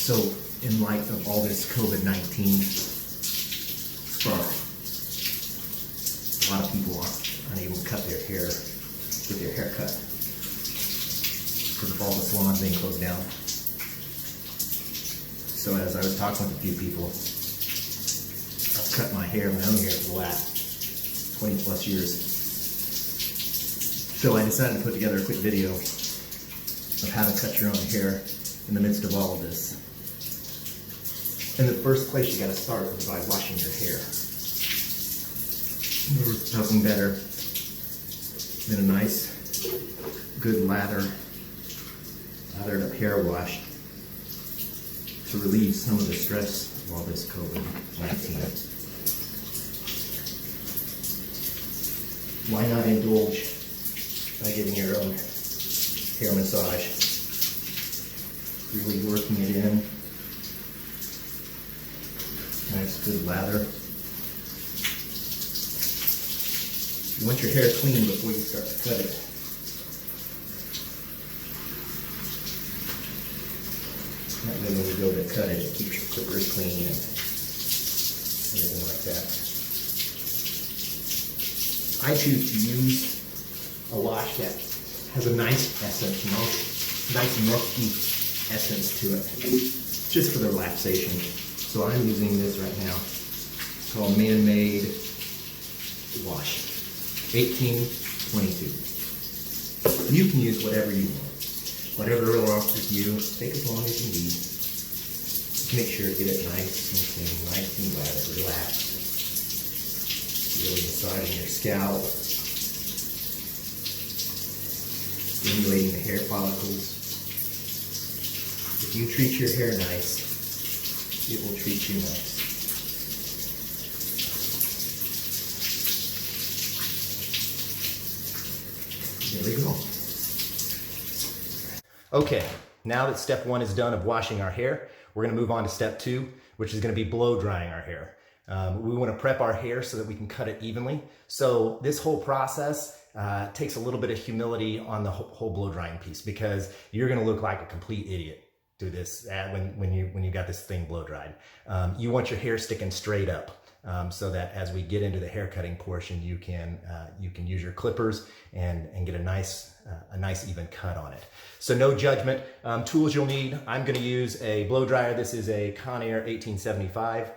So in light of all this COVID-19 spark, a lot of people aren't unable to cut their hair, get their hair cut because of all the salons being closed down. So as I was talking with a few people, I've cut my hair, my own hair, for the last 20 plus years. So I decided to put together a quick video of how to cut your own hair in the midst of all of this. And the first place you got to start is by washing your hair. There's nothing better than a nice, good lathered up hair wash to relieve some of the stress of all this COVID-19. Why not indulge by giving your own hair massage? Really working it in. Nice good lather. You want your hair clean before you start to cut it. That way when you go to cut it, it keeps your clippers clean and everything like that. I choose to use a wash that has a nice essence, nice milky essence to it, just for the relaxation. So I'm using this right now. It's called Man-Made Wash, 1822. You can use whatever you want. Whatever works with you, take as long as you need. Just make sure to get it nice and clean, nice and relaxed. Really massaging your scalp, stimulating the hair follicles. If you treat your hair nice, it will treat you nice. There we go. Okay, now that step one is done of washing our hair, we're going to move on to step two, which is going to be blow drying our hair. We want to prep our hair so that we can cut it evenly. So this whole process takes a little bit of humility on the whole blow drying piece, because you're going to look like a complete idiot do this when you got this thing blow dried. You want your hair sticking straight up, so that as we get into the hair cutting portion, you can use your clippers and get a nice even cut on it. So no judgment. Tools you'll need: I'm going to use a blow dryer. This is a Conair 1875.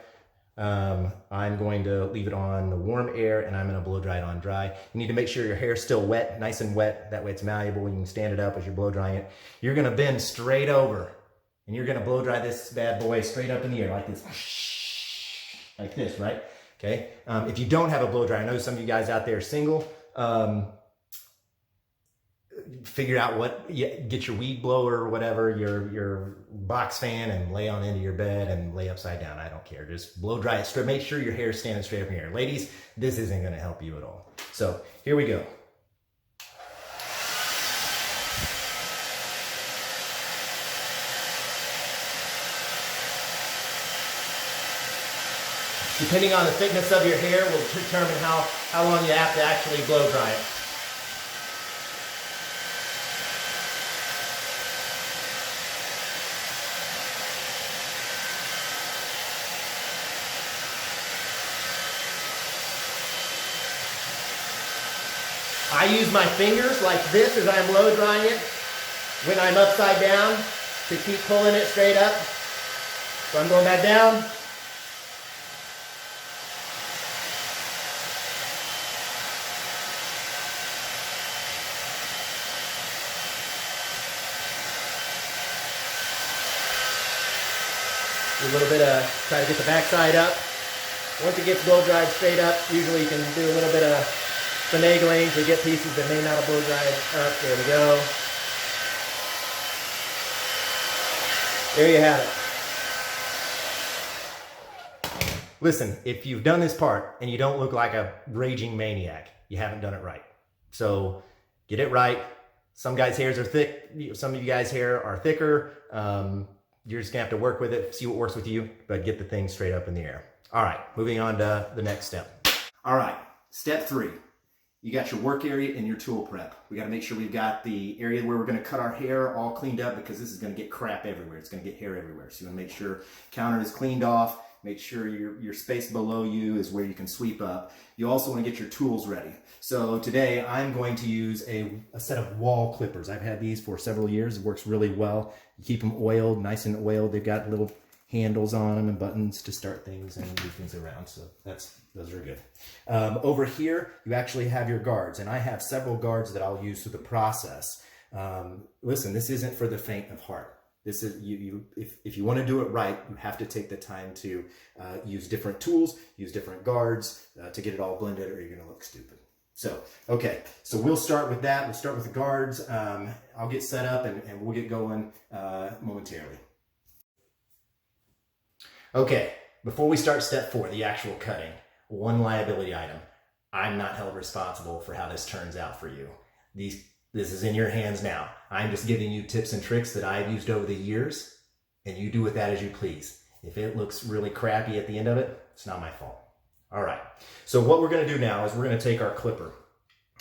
I'm going to leave it on the warm air, and I'm going to blow dry it on dry. You need to make sure your hair is still wet, nice and wet. That way it's malleable. You can stand it up as you're blow drying it. You're going to bend straight over, and you're going to blow dry this bad boy straight up in the air like this. Like this, right? Okay. If you don't have a blow dryer, I know some of you guys out there are single. Figure out get your weed blower or whatever, your box fan, and lay on into your bed and lay upside down. I don't care. Just blow dry it straight. Make sure your hair is standing straight up in the air. Ladies, this isn't going to help you at all. So here we go. Depending on the thickness of your hair will determine how long you have to actually blow dry it. I use my fingers like this as I'm blow drying it when I'm upside down to keep pulling it straight up. So I'm going back down. Do a little bit of, try to get the backside up. Once it gets blow dried straight up, usually you can do a little bit of finagling to get pieces that may not have blow dried up. There we go. There you have it. Listen, if you've done this part and you don't look like a raging maniac, you haven't done it right. So get it right. Some guys' hairs are thick. Some of you guys' hair are thicker. You're just gonna have to work with it, see what works with you, but get the thing straight up in the air. All right, moving on to the next step. All right, step 3. you got your work area and your tool prep. We got to make sure we've got the area where we're going to cut our hair all cleaned up, because this is going to get crap everywhere. It's going to get hair everywhere. So you want to make sure counter is cleaned off. Make sure your space below you is where you can sweep up. You also want to get your tools ready. So today I'm going to use a set of wall clippers. I've had these for several years. It works really well. You keep them oiled, nice and oiled. They've got little handles on them and buttons to start things and move things around. So those are good. Over here, you actually have your guards, and I have several guards that I'll use through the process. Listen, this isn't for the faint of heart. This is if you want to do it right, you have to take the time to use different tools, use different guards to get it all blended, or you're going to look stupid. So, okay, so we'll start with that. We'll start with the guards. I'll get set up and we'll get going momentarily. Okay, before we start step 4, the actual cutting, one liability item. I'm not held responsible for how this turns out for you. This is in your hands now. I'm just giving you tips and tricks that I've used over the years, and you do with that as you please. If it looks really crappy at the end of it, it's not my fault. All right, so what we're gonna do now is we're gonna take our clipper.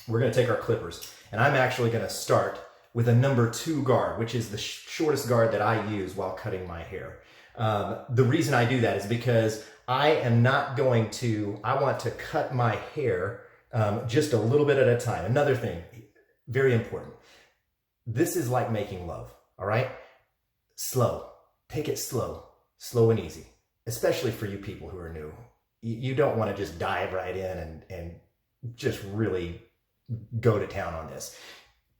We're gonna take our clippers, and I'm actually gonna start with a number 2 guard, which is the shortest guard that I use while cutting my hair. The reason I do that is because I want to cut my hair just a little bit at a time. Another thing, very important. This is like making love, all right? Slow. Take it slow and easy, especially for you people who are new. You don't want to just dive right in and just really go to town on this.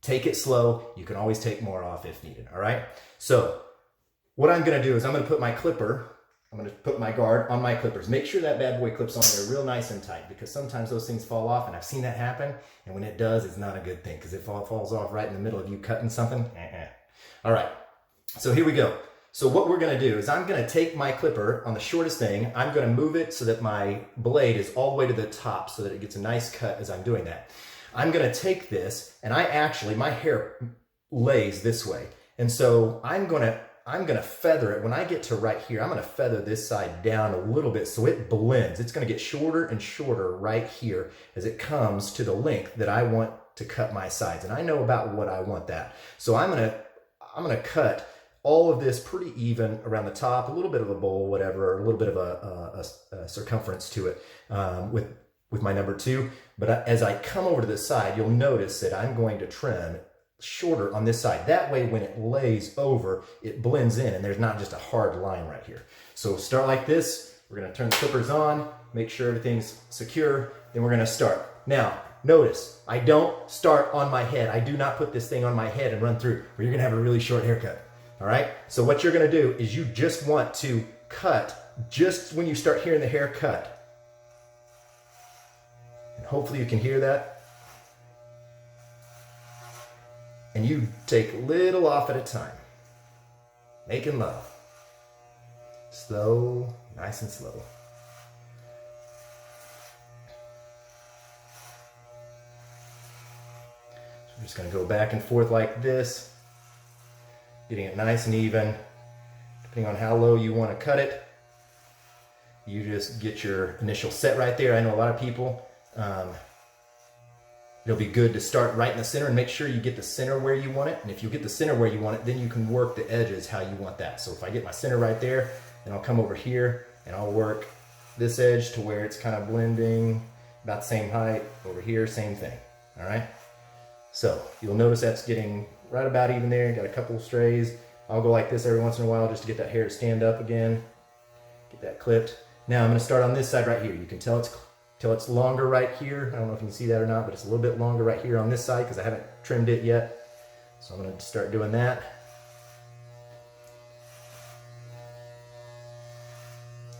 Take it slow. You can always take more off if needed, all right? So what I'm going to do is I'm going to put my guard on my clippers. Make sure that bad boy clips on there real nice and tight, because sometimes those things fall off, and I've seen that happen. And when it does, it's not a good thing, because if it falls off right in the middle of you cutting something, All right, so here we go. So what we're going to do is I'm going to take my clipper on the shortest thing. I'm going to move it so that my blade is all the way to the top so that it gets a nice cut as I'm doing that. I'm going to take this, and my hair lays this way. And so I'm going to feather it. When I get to right here, I'm going to feather this side down a little bit so it blends. It's going to get shorter and shorter right here as it comes to the length that I want to cut my sides. And I know about what I want that. So I'm going to cut all of this pretty even around the top, a little bit of a bowl, whatever, a little bit of a circumference to it with my number 2. But as I come over to this side, you'll notice that I'm going to trim shorter on this side. That way, when it lays over, it blends in and there's not just a hard line right here. So start like this. We're going to turn the clippers on, make sure everything's secure, then we're going to start. Now, notice, I don't start on my head. I do not put this thing on my head and run through, or you're going to have a really short haircut. All right? So what you're going to do is you just want to cut just when you start hearing the hair cut. And hopefully you can hear that. And you take little off at a time. Making love. Slow, nice and slow. So we're just going to go back and forth like this, getting it nice and even. Depending on how low you want to cut it, you just get your initial set right there. I know a lot of people, it'll be good to start right in the center and make sure you get the center where you want it. And if you get the center where you want it, then you can work the edges how you want that. So if I get my center right there, then I'll come over here and I'll work this edge to where it's kind of blending about the same height. Over here, same thing. All right. So you'll notice that's getting right about even there. Got a couple of strays. I'll go like this every once in a while just to get that hair to stand up again. Get that clipped. Now I'm going to start on this side right here. You can tell it's longer right here. I don't know if you can see that or not, but it's a little bit longer right here on this side because I haven't trimmed it yet. So I'm going to start doing that.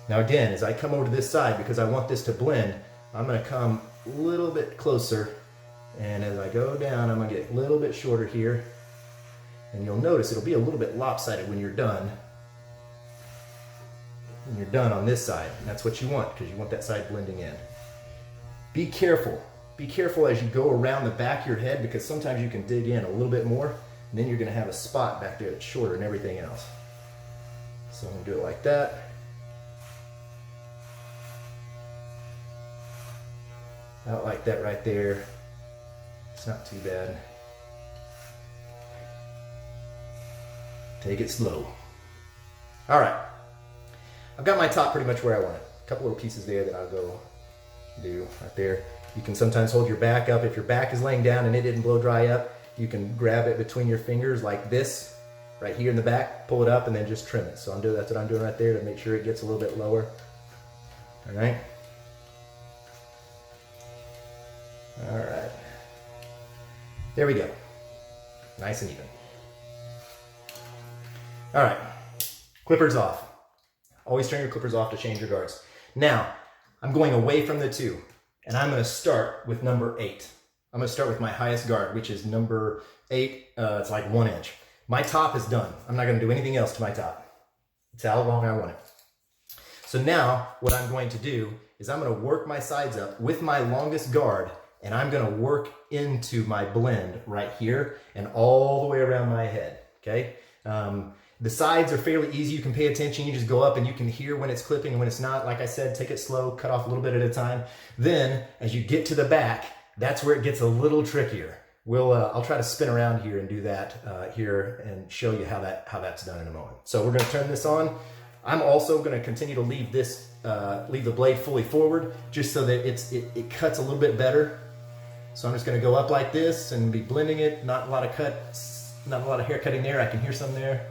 Now again, as I come over to this side, because I want this to blend, I'm going to come a little bit closer. And as I go down, I'm going to get a little bit shorter here. And you'll notice it'll be a little bit lopsided when you're done. When you're done on this side. And that's what you want, because you want that side blending in. Be careful. Be careful as you go around the back of your head, because sometimes you can dig in a little bit more, and then you're going to have a spot back there that's shorter than everything else. So I'm going to do it like that. Out like that right there. not too bad. Take it slow. All right, I've got my top pretty much where I want it. A couple little pieces there that I'll go do right there. You can sometimes hold your back up. If your back is laying down and it didn't blow dry up, you can grab it between your fingers like this, right here in the back, pull it up, and then just trim it. So that's what I'm doing right there to make sure it gets a little bit lower. All right. All right. There we go. Nice and even. All right. Clippers off. Always turn your clippers off to change your guards. Now, I'm going away from the 2, and I'm going to start with number 8. I'm going to start with my highest guard, which is number 8. It's like 1 inch. My top is done. I'm not going to do anything else to my top. It's how long I want it. So now what I'm going to do is I'm going to work my sides up with my longest guard, and I'm going to work into my blend right here and all the way around my head, okay? The sides are fairly easy. You can pay attention. You just go up and you can hear when it's clipping and when it's not. Like I said, take it slow, cut off a little bit at a time. Then as you get to the back, that's where it gets a little trickier. I'll try to spin around here and do that here and show you how that's done in a moment. So we're going to turn this on. I'm also going to continue to leave the blade fully forward just so that it cuts a little bit better. So I'm just going to go up like this and be blending it. Not a lot of hair cutting there. I can hear some there.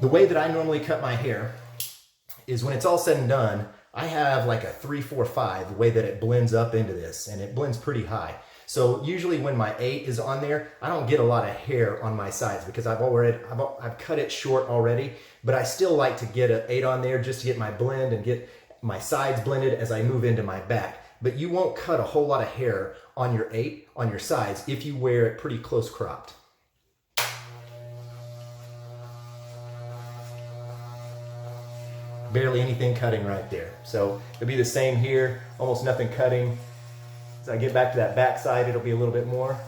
The way that I normally cut my hair is when it's all said and done, I have like a 3-4-5, the way that it blends up into this, and it blends pretty high. So usually when my 8 is on there, I don't get a lot of hair on my sides because I've cut it short already, but I still like to get an 8 on there just to get my blend and get my sides blended as I move into my back. But you won't cut a whole lot of hair on your 8 on your sides if you wear it pretty close cropped. Barely anything cutting right there. So it'll be the same here, almost nothing cutting. As I get back to that back side, it'll be a little bit more.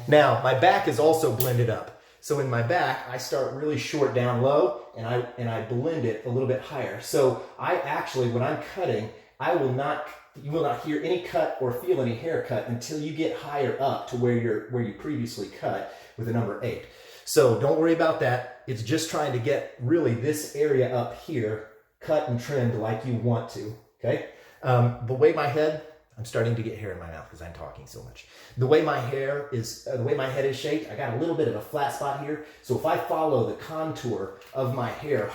Now, my back is also blended up. So in my back, I start really short down low, and I blend it a little bit higher. So I actually, when I'm cutting, you will not hear any cut or feel any haircut until you get higher up to where you previously cut with the number 8. So don't worry about that. It's just trying to get really this area up here cut and trimmed like you want to, okay? The way my head, I'm starting to get hair in my mouth because I'm talking so much. The way my head is shaped, I got a little bit of a flat spot here. So if I follow the contour of my hair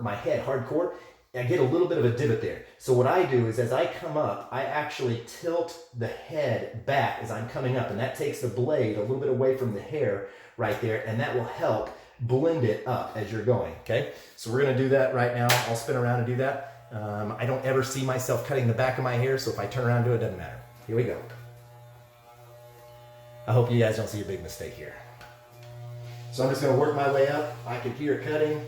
my head hardcore, I get a little bit of a divot there. So what I do is as I come up, I actually tilt the head back as I'm coming up, and that takes the blade a little bit away from the hair right there, and that will help blend it up as you're going, okay? So we're gonna do that right now. I'll spin around and do that. I don't ever see myself cutting the back of my hair, so if I turn around and do it, it doesn't matter. Here we go. I hope you guys don't see a big mistake here. So I'm just gonna work my way up. I can hear it cutting.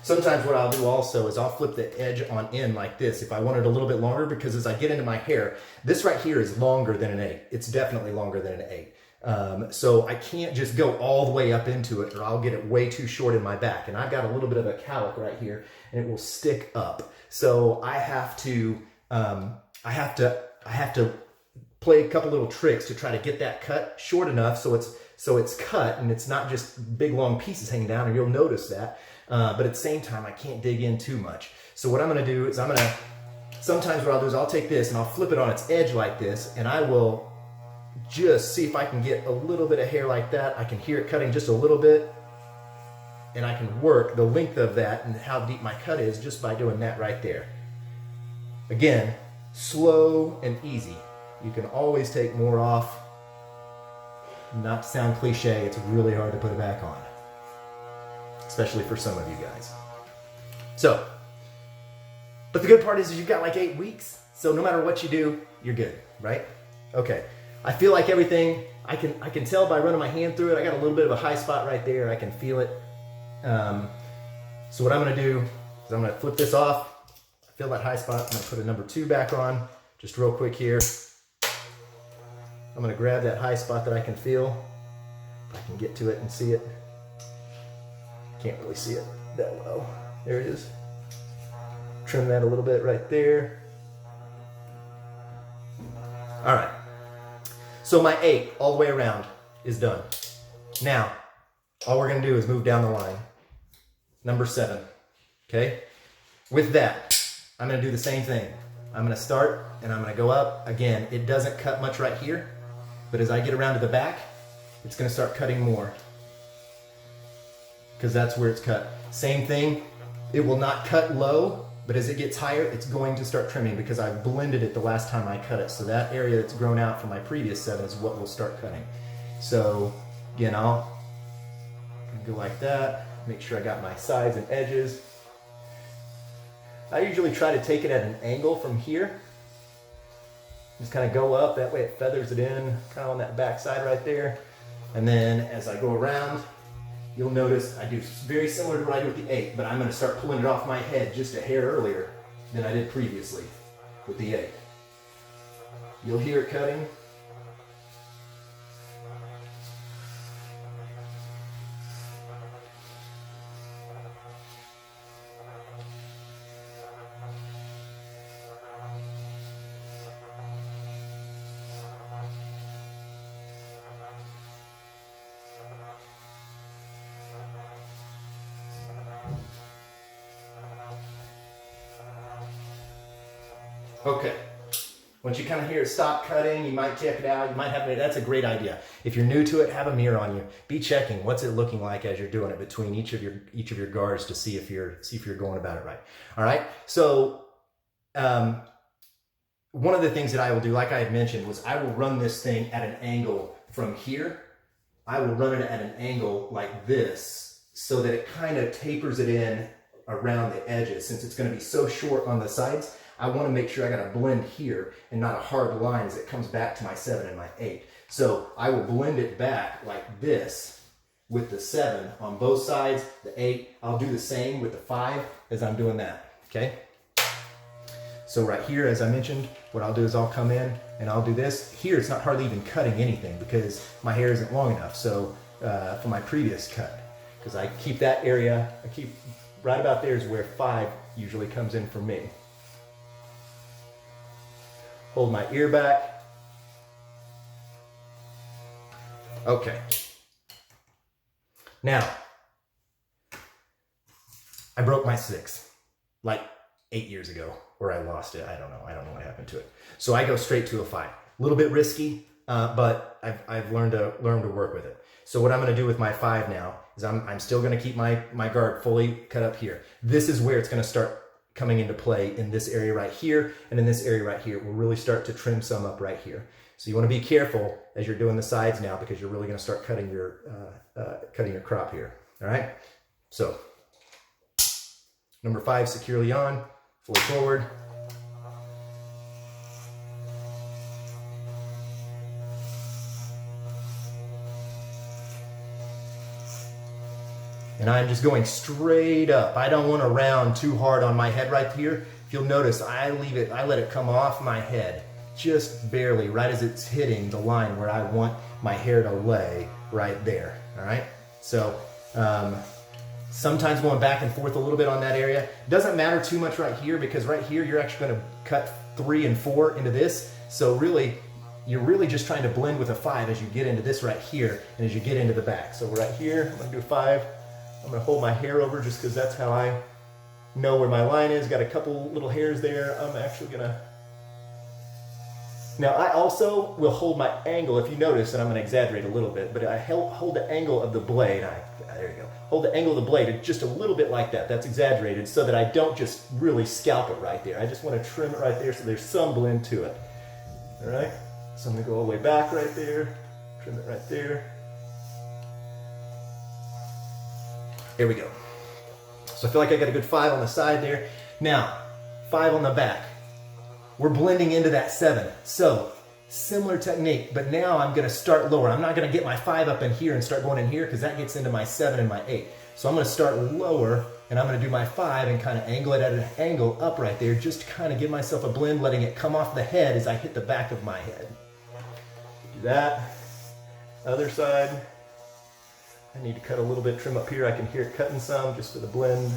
Sometimes what I'll do also is I'll flip the edge on in like this if I want it a little bit longer, because as I get into my hair, this right here is longer than an 8. It's definitely longer than an 8. So I can't just go all the way up into it or I'll get it way too short in my back. And I've got a little bit of a cowlick right here and it will stick up. So I have to play a couple little tricks to try to get that cut short enough so it's cut and it's not just big long pieces hanging down, and you'll notice that. But at the same time, I can't dig in too much. So what I'm gonna do is sometimes what I'll do is I'll take this and I'll flip it on its edge like this, and I will just see if I can get a little bit of hair like that. I can hear it cutting just a little bit, and I can work the length of that and how deep my cut is just by doing that right there. Again, slow and easy. You can always take more off. Not to sound cliche, it's really hard to put it back on, especially for some of you guys. So But the good part is you've got like 8 weeks. So no matter what you do, you're good, right? Okay. I feel like everything, I can tell by running my hand through it. I got a little bit of a high spot right there. I can feel it. So what I'm gonna do is I'm gonna flip this off. I feel that high spot. I'm gonna put a number 2 back on, just real quick here. I'm gonna grab that high spot that I can feel. If I can get to it and see it. Can't really see it that well. There it is. Trim that a little bit right there. All right. So my 8 all the way around is done. Now, all we're gonna do is move down the line. Number 7, okay? With that, I'm gonna do the same thing. I'm gonna start and I'm gonna go up. Again, it doesn't cut much right here, but as I get around to the back, it's gonna start cutting more because that's where it's cut. Same thing, it will not cut low, but as it gets higher, it's going to start trimming because I blended it the last time I cut it. So that area that's grown out from my previous 7 is what will start cutting. So again, I'll go like that. Make sure I got my sides and edges. I usually try to take it at an angle from here. Just kind of go up, that way it feathers it in, kind of on that back side right there. And then as I go around, you'll notice I do very similar to what I do with the 8, but I'm going to start pulling it off my head just a hair earlier than I did previously with the 8. You'll hear it cutting. Okay, once you kind of hear it stop cutting, you might check it out. You might have, that's a great idea. If you're new to it, have a mirror on you. Be checking what's it looking like as you're doing it between each of your guards to see if you're going about it right. All right. So one of the things that I will do, like I had mentioned, was I will run this thing at an angle from here. I will run it at an angle like this so that it kind of tapers it in around the edges. Since it's going to be so short on the sides, I want to make sure I got a blend here and not a hard line as it comes back to my 7 and my 8. So I will blend it back like this with the 7 on both sides, the 8. I'll do the same with the 5 as I'm doing that, okay? So right here, as I mentioned, what I'll do is I'll come in and I'll do this. Here it's not hardly even cutting anything because my hair isn't long enough. So for my previous cut, because I keep that area, I keep right about there is where 5 usually comes in for me. Hold my ear back. Okay. Now, I broke my 6 like 8 years ago, or I lost it. I don't know. I don't know what happened to it. So I go straight to a 5. A little bit risky, but I've learned to work with it. So what I'm going to do with my 5 now is I'm still going to keep my guard fully cut up here. This is where it's going to start coming into play in this area right here and in this area right here. We'll really start to trim some up right here. So you want to be careful as you're doing the sides now because you're really going to start cutting your crop here. All right. So number 5 securely on, fully forward. And I'm just going straight up. I don't want to round too hard on my head right here. If you'll notice, I let it come off my head just barely, right as it's hitting the line where I want my hair to lay right there, all right? So sometimes going back and forth a little bit on that area. Doesn't matter too much right here because right here you're actually going to cut 3 and 4 into this. So really, you're really just trying to blend with a 5 as you get into this right here and as you get into the back. So right here, I'm going to do 5. I'm going to hold my hair over just because that's how I know where my line is. Got a couple little hairs there. I'm actually going to... Now I also will hold my angle, if you notice, and I'm going to exaggerate a little bit, but I hold the angle of the blade. There you go. Hold the angle of the blade just a little bit like that. That's exaggerated so that I don't just really scalp it right there. I just want to trim it right there so there's some blend to it. All right? So I'm going to go all the way back right there. Trim it right there. There we go. So I feel like I got a good 5 on the side there. Now, 5 on the back. We're blending into that 7. So similar technique, but now I'm gonna start lower. I'm not gonna get my 5 up in here and start going in here because that gets into my 7 and my 8. So I'm gonna start lower and I'm gonna do my 5 and kind of angle it at an angle up right there, just to kind of give myself a blend, letting it come off the head as I hit the back of my head. Do that. Other side. I need to cut a little bit, trim up here. I can hear it cutting some just for the blend.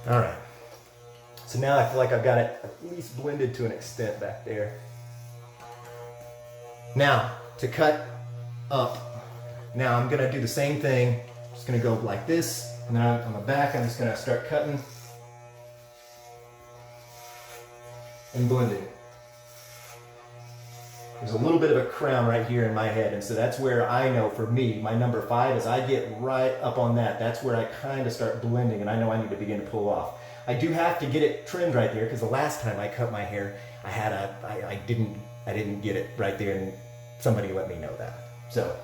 All right. So now I feel like I've got it at least blended to an extent back there. Now, to cut up, now I'm gonna do the same thing. Just gonna go like this, and then on the back, I'm just gonna start cutting and blending. There's a little bit of a crown right here in my head, and so that's where I know, for me, my number 5, as I get right up on that, that's where I kind of start blending, and I know I need to begin to pull off. I do have to get it trimmed right there, because the last time I cut my hair, I didn't get it right there, and somebody let me know that. So.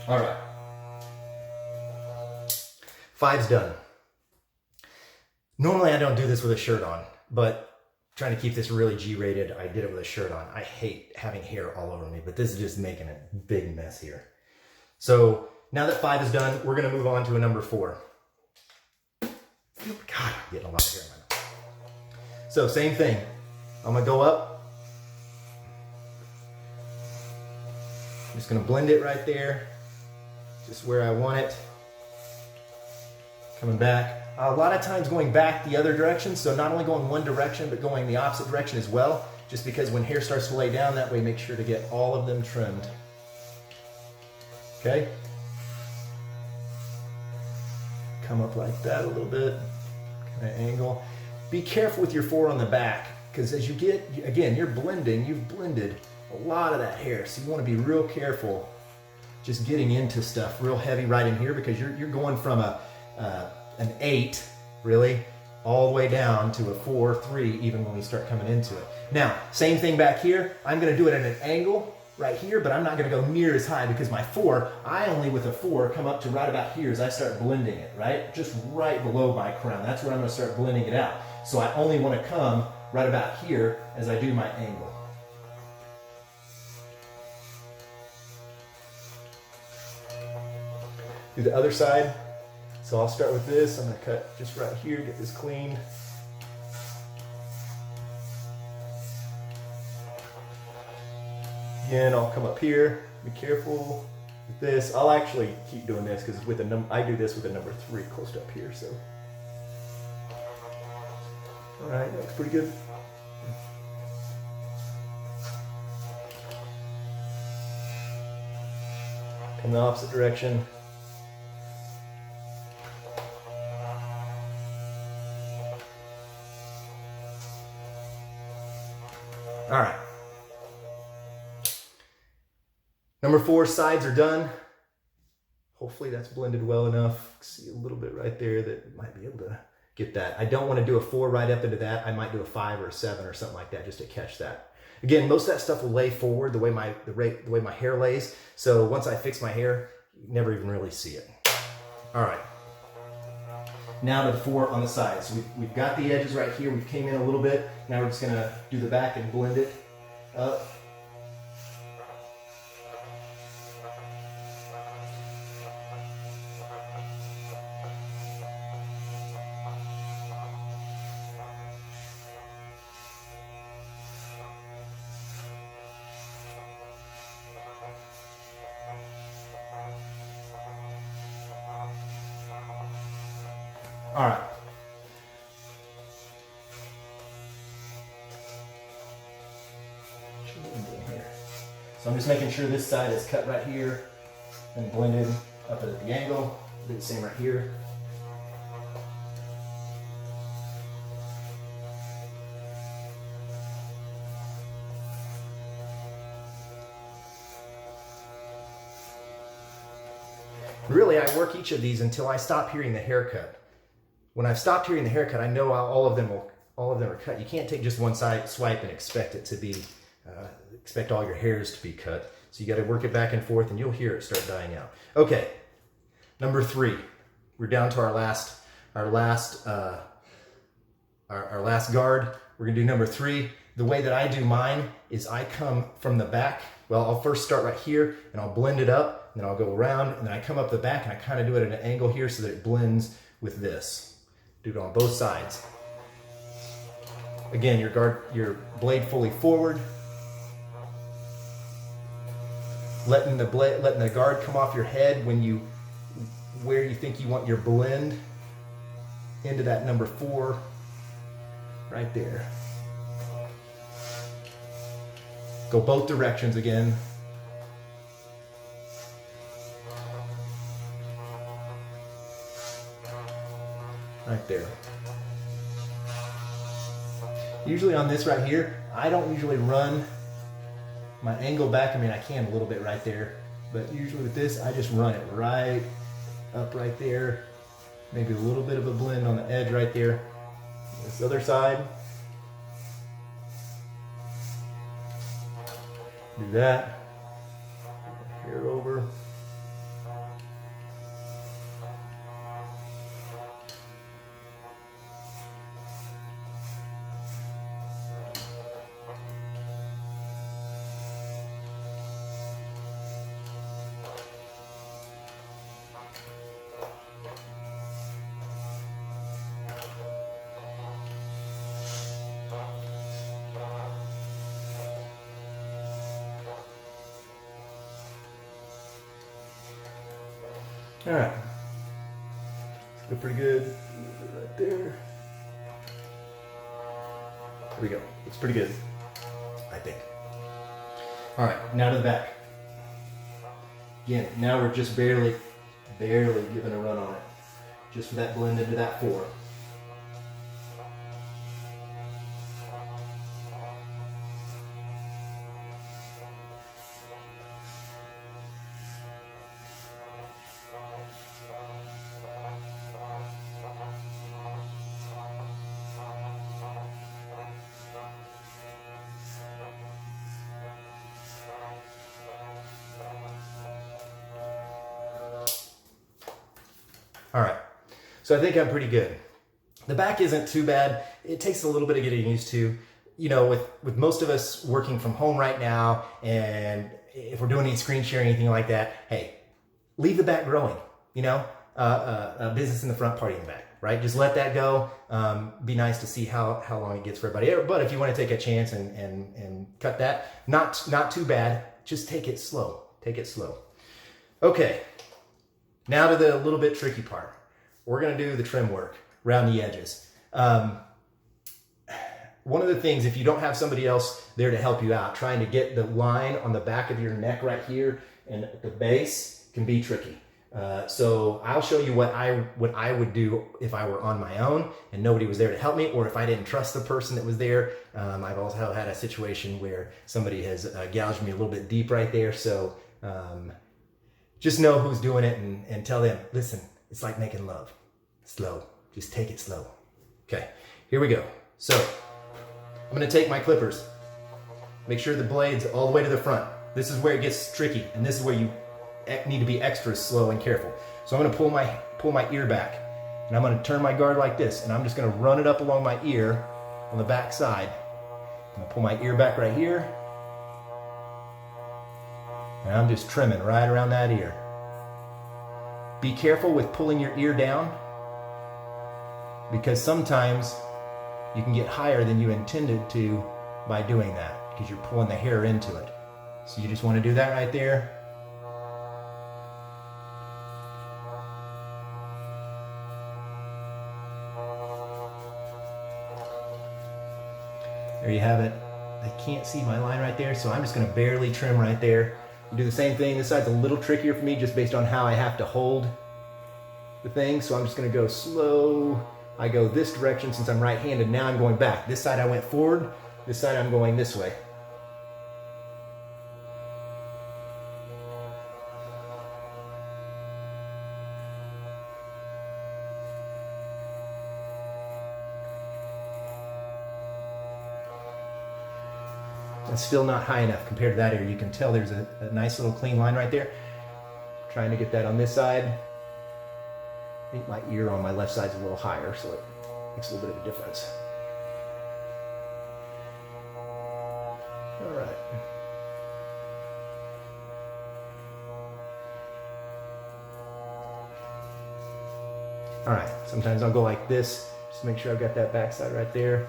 All right. 5's done. Normally I don't do this with a shirt on, but trying to keep this really G-rated, I did it with a shirt on. I hate having hair all over me, but this is just making a big mess here. So now that 5 is done, we're gonna move on to a number 4. God, I'm getting a lot of hair in my mouth. So same thing. I'm gonna go up. I'm just gonna blend it right there. Just where I want it. Coming back. A lot of times going back the other direction, so not only going one direction, but going the opposite direction as well, just because when hair starts to lay down, that way make sure to get all of them trimmed. Okay? Come up like that a little bit, kind of angle. Be careful with your 4 on the back, because as you get, again, you're blending, you've blended a lot of that hair, so you want to be real careful just getting into stuff real heavy right in here, because you're going from an 8 really all the way down to a 4, 3 even when we start coming into it. Now same thing back here. I'm going to do it at an angle right here, but I'm not going to go near as high, because my 4, I only with a 4 come up to right about here as I start blending it, right? Just right below my crown. That's where I'm going to start blending it out. So I only want to come right about here as I do my angle. Do the other side. So I'll start with this. I'm going to cut just right here, get this cleaned. Again, I'll come up here. Be careful with this. I'll actually keep doing this because with a I do this with a number 3 close to up here. So, all right, that looks pretty good. Come the opposite direction. All right. Number 4, sides are done. Hopefully that's blended well enough. See a little bit right there that might be able to get that. I don't want to do a 4 right up into that. I might do a 5 or a 7 or something like that just to catch that. Again, most of that stuff will lay forward the way my hair lays. So once I fix my hair, you never even really see it. All right. Now to the 4 on the sides. So we've got the edges right here. We've came in a little bit. Now we're just going to do the back and blend it up. All right. So I'm just making sure this side is cut right here and blended up at the angle. Do the same right here. Really, I work each of these until I stop hearing the haircut. When I've stopped hearing the haircut, I know all of them are cut. You can't take just one side swipe and expect it to be, expect all your hairs to be cut. So you got to work it back and forth, and you'll hear it start dying out. Okay, number 3. We're down to our last guard. We're gonna do number 3. The way that I do mine is I come from the back. Well, I'll first start right here, and I'll blend it up, and then I'll go around, and then I come up the back, and I kind of do it at an angle here so that it blends with this. Do it on both sides. Again, your blade fully forward, letting the guard come off your head where you think you want your blend into that number 4 right there. Go both directions again. Right there. Usually on this right here, I don't usually run my angle back. I mean, I can a little bit right there, but usually with this, I just run it right up right there. Maybe a little bit of a blend on the edge right there. This other side. Do that. Hair over. All right, it's good, pretty good. Right there. There we go. It's pretty good, I think. All right, now to the back. Again, now we're just barely giving a run on it, just for that blend into that 4. All right, so I think I'm pretty good. The back isn't too bad. It takes a little bit of getting used to. You know, with most of us working from home right now, and if we're doing any screen sharing, anything like that, hey, leave the back growing, you know? A business in the front, party in the back, right? Just let that go. Be nice to see how long it gets for everybody. But if you want to take a chance and cut that, not too bad. Just take it slow. Take it slow. Okay. Now to the little bit tricky part. We're gonna do the trim work around the edges. One of the things, if you don't have somebody else there to help you out, trying to get the line on the back of your neck right here and at the base can be tricky. So I'll show you what I would do if I were on my own and nobody was there to help me, or if I didn't trust the person that was there. I've also had a situation where somebody has gouged me a little bit deep right there. So just know who's doing it and tell them, listen, it's like making love. Slow. Just take it slow. Okay, here we go. So I'm gonna take my clippers. Make sure the blade's all the way to the front. This is where it gets tricky, and this is where you need to be extra slow and careful. So I'm gonna pull my ear back, and I'm gonna turn my guard like this, and I'm just gonna run it up along my ear on the back side. I'm gonna pull my ear back right here, and I'm just trimming right around that ear. Be careful with pulling your ear down, because sometimes you can get higher than you intended to by doing that, because you're pulling the hair into it. So you just want to do that right there. There you have it. I can't see my line right there, so I'm just going to barely trim right there. You do the same thing. This side's a little trickier for me just based on how I have to hold the thing. So I'm just gonna go slow. I go this direction since I'm right-handed. Now I'm going back. This side I went forward. This side I'm going this way. It's still not high enough compared to that area. You can tell there's a nice little clean line right there. Trying to get that on this side. I think my ear on my left side is a little higher, so it makes a little bit of a difference. All right. All right, sometimes I'll go like this, just to make sure I've got that backside right there.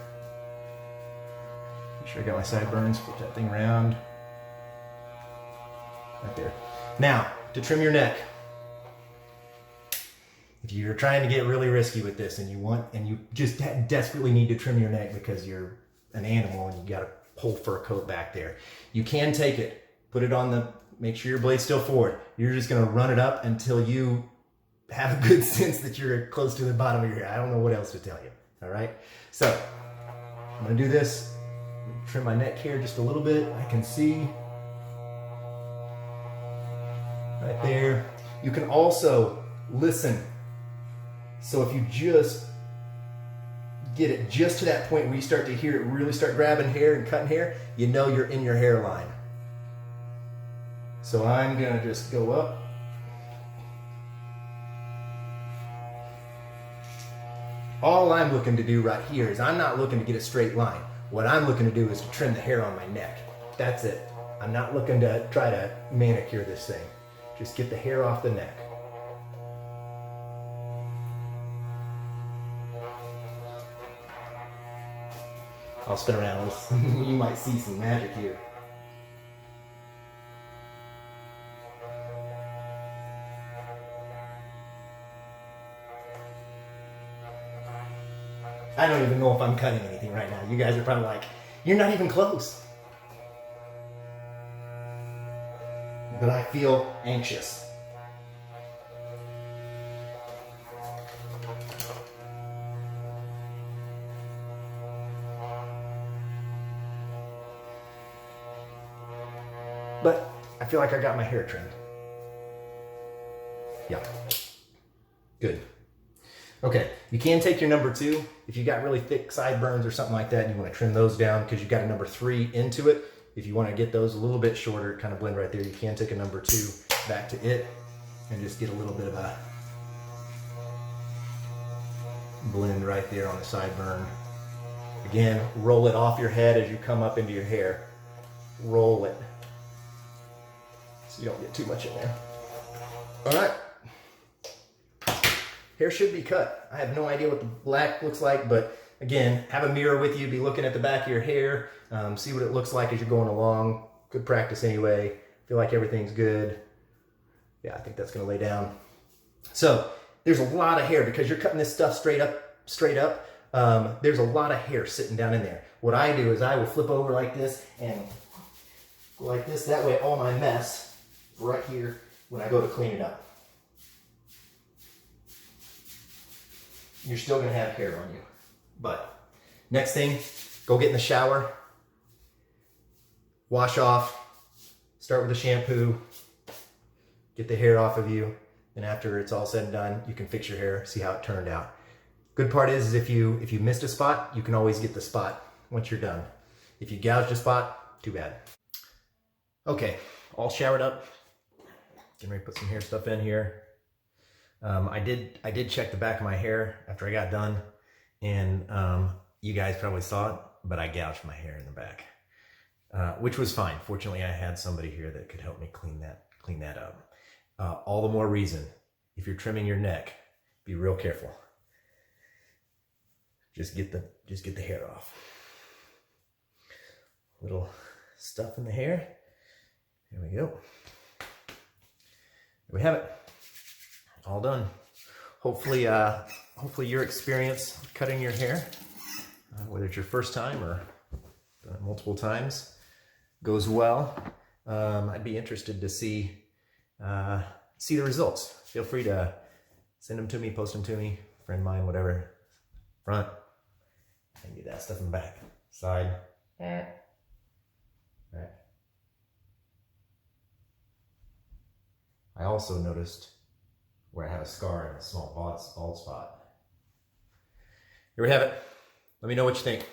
Make sure I got my sideburns, flip that thing around. Right there. Now, to trim your neck. If you're trying to get really risky with this and you just desperately need to trim your neck because you're an animal and you got a whole fur coat back there, you can take it, put it on the, make sure your blade's still forward. You're just gonna run it up until you have a good sense that you're close to the bottom of your hair. I don't know what else to tell you, all right? So, I'm gonna do this, trim my neck here just a little bit. I can see right there. You can also listen. So if you just get it just to that point where you start to hear it really start grabbing hair and cutting hair, you know you're in your hairline. So I'm gonna just go up. All I'm looking to do right here is I'm not looking to get a straight line. What I'm looking to do is to trim the hair on my neck. That's it. I'm not looking to try to manicure this thing. Just get the hair off the neck. I'll spin around. You might see some magic here. I don't even know if I'm cutting anything right now. You guys are probably like, you're not even close. But I feel anxious. But I feel like I got my hair trimmed. Yeah. Good. Okay, you can take your number 2 if you got really thick sideburns or something like that and you want to trim those down because you got a number 3 into it. If you want to get those a little bit shorter, kind of blend right there, you can take a number 2 back to it and just get a little bit of a blend right there on the sideburn. Again, roll it off your head as you come up into your hair. Roll it so you don't get too much in there. All right. Hair should be cut. I have no idea what the black looks like, but again, have a mirror with you, be looking at the back of your hair, see what it looks like as you're going along. Good practice anyway. Feel like everything's good. Yeah, I think that's gonna lay down. So there's a lot of hair because you're cutting this stuff straight up. There's a lot of hair sitting down in there. What I do is I will flip over like this and go like this. That way all my mess is right here when I go to clean it up. You're still gonna have hair on you. But next thing, go get in the shower, wash off, start with the shampoo, get the hair off of you, and after it's all said and done, you can fix your hair, see how it turned out. Good part is if you missed a spot, you can always get the spot once you're done. If you gouged a spot, too bad. Okay, all showered up. Getting ready to put some hair stuff in here. I did check the back of my hair after I got done, and you guys probably saw it, but I gouged my hair in the back, which was fine. Fortunately, I had somebody here that could help me clean that up. All the more reason, if you're trimming your neck, be real careful. Just get the hair off. Little stuff in the hair. There we go. There we have it. All done. Hopefully your experience cutting your hair, whether it's your first time or done it multiple times, goes well. I'd be interested to see the results. Feel free to Send them to me, post them to me, friend mine, whatever. Front. I can do that stuff in the back. Side. Back. I also noticed where I have a scar and a small bald spot. Here we have it. Let me know what you think.